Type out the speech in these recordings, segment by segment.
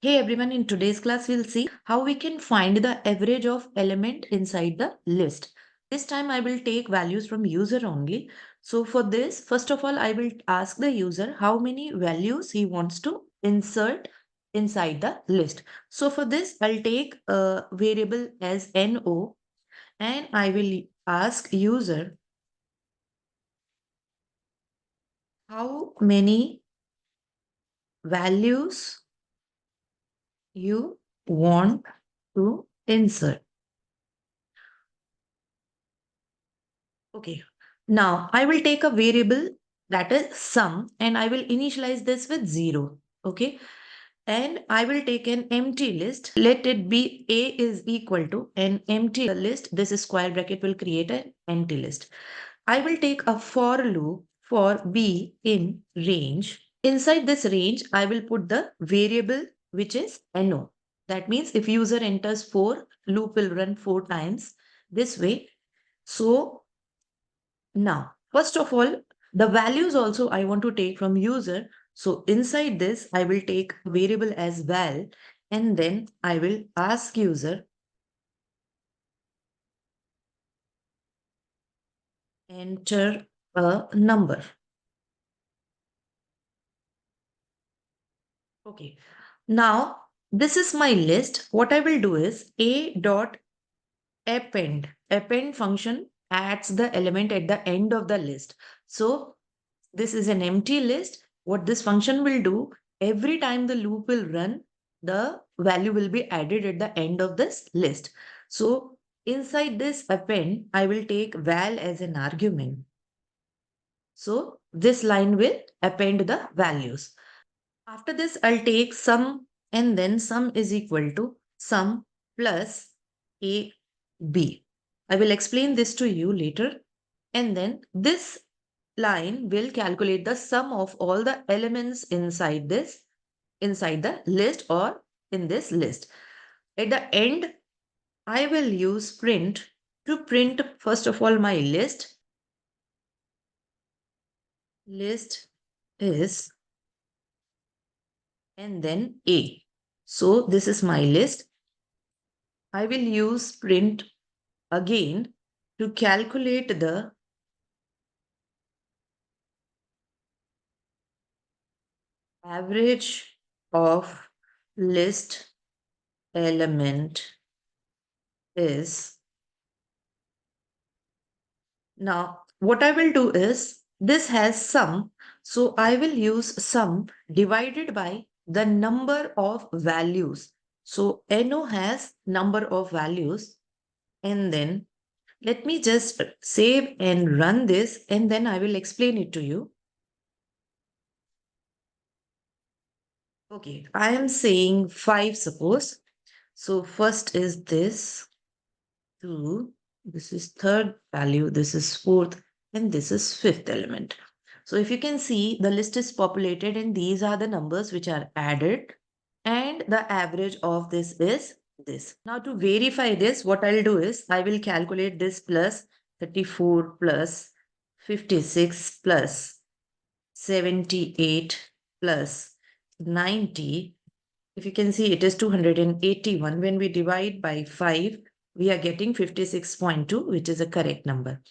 Hey everyone, in today's class we'll see how we can find the average of element inside the list. This time I will take values from user only. So for this, first of all, I will ask the user how many values he wants to insert inside the list. So for this, I'll take a variable as no and I will ask user how many values you want to insert. Okay. Now I will take a variable that is sum and I will initialize this with 0. Okay. And I will take an empty list. Let it be A is equal to an empty list. This square bracket will create an empty list. I will take a for loop for B in range. Inside this range, I will put the variable which is no. That means if user enters 4, loop will run 4 times this way. So now, first of all, the values also I want to take from user. So inside this, I will take variable as val, and then I will ask user enter a number. Okay. Now, this is my list. What I will do is a dot append. Append function adds the element at the end of the list. So this is an empty list. What this function will do, every time the loop will run, the value will be added at the end of this list. So inside this append, I will take val as an argument. So this line will append the values. After this, I'll take sum and then sum is equal to sum plus a b. I will explain this to you later. And then this line will calculate the sum of all the elements inside the list or in this list. At the end, I will use print to print first of all my list. List is and then A. So this is my list. I will use print again to calculate the average of list element is. Now, what I will do is this has sum. So I will use sum divided by the number of values. So NO has number of values. And then let me just save and run this and then I will explain it to you. Okay, I am saying 5 suppose. So first is this 2, this is third value, this is fourth, and this is fifth element. So if you can see, the list is populated and these are the numbers which are added and the average of this is this. Now to verify this, what I'll do is I will calculate this plus 34 plus 56 plus 78 plus 90. If you can see, it is 281. When we divide by 5, we are getting 56.2, which is a correct number.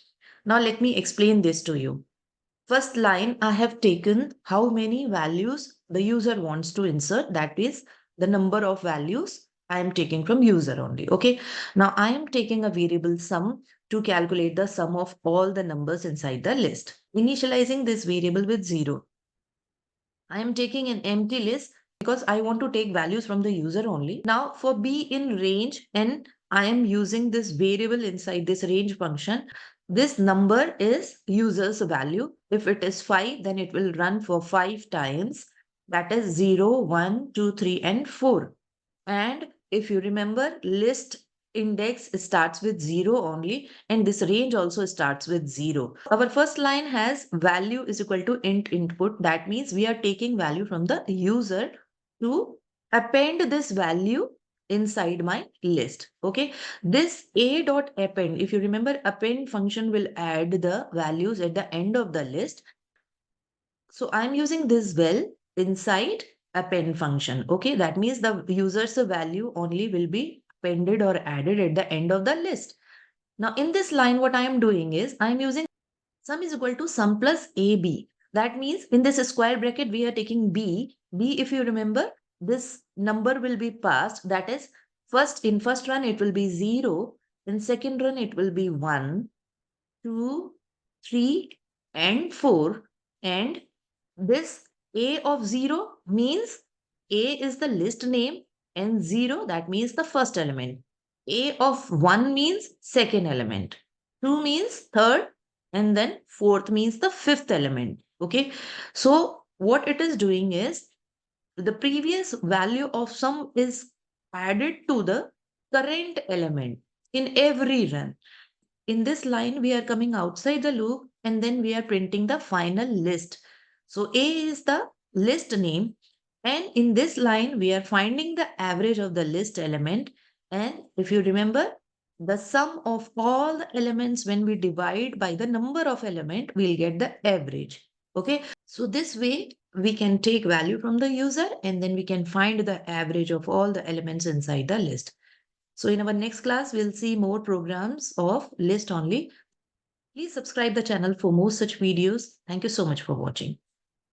Now let me explain this to you. First line, I have taken how many values the user wants to insert. That is the number of values I am taking from user only. Okay. Now I am taking a variable sum to calculate the sum of all the numbers inside the list. Initializing this variable with 0. I am taking an empty list because I want to take values from the user only. Now for B in range and I am using this variable inside this range function. This number is user's value. If it is 5, then it will run for 5 times. That is 0, 1, 2, 3, and 4. And if you remember, list index starts with 0 only, and this range also starts with 0. Our first line has value is equal to int input. That means we are taking value from the user to append this value inside my list. Okay. This a dot append, if you remember, append function will add the values at the end of the list. So I'm using this well inside append function. Okay, that means the user's value only will be appended or added at the end of the list. Now in this line, what I am doing is I am using sum is equal to sum plus AB. That means in this square bracket, we are taking B. B, if you remember, this number will be passed. That is, in first run, it will be 0. In second run, it will be 1, 2, 3, and 4. And this A of 0 means A is the list name, and 0, that means the first element. A of 1 means second element. 2 means third, and then fourth means the fifth element. Okay. So what it is doing is the previous value of sum is added to the current element in every run. In this line, we are coming outside the loop and then we are printing the final list. So A is the list name. And in this line, we are finding the average of the list element. And if you remember, the sum of all the elements when we divide by the number of element, we'll get the average. Okay. So this way, we can take value from the user and then we can find the average of all the elements inside the list. So in our next class, we'll see more programs of list only. Please subscribe the channel for more such videos. Thank you so much for watching.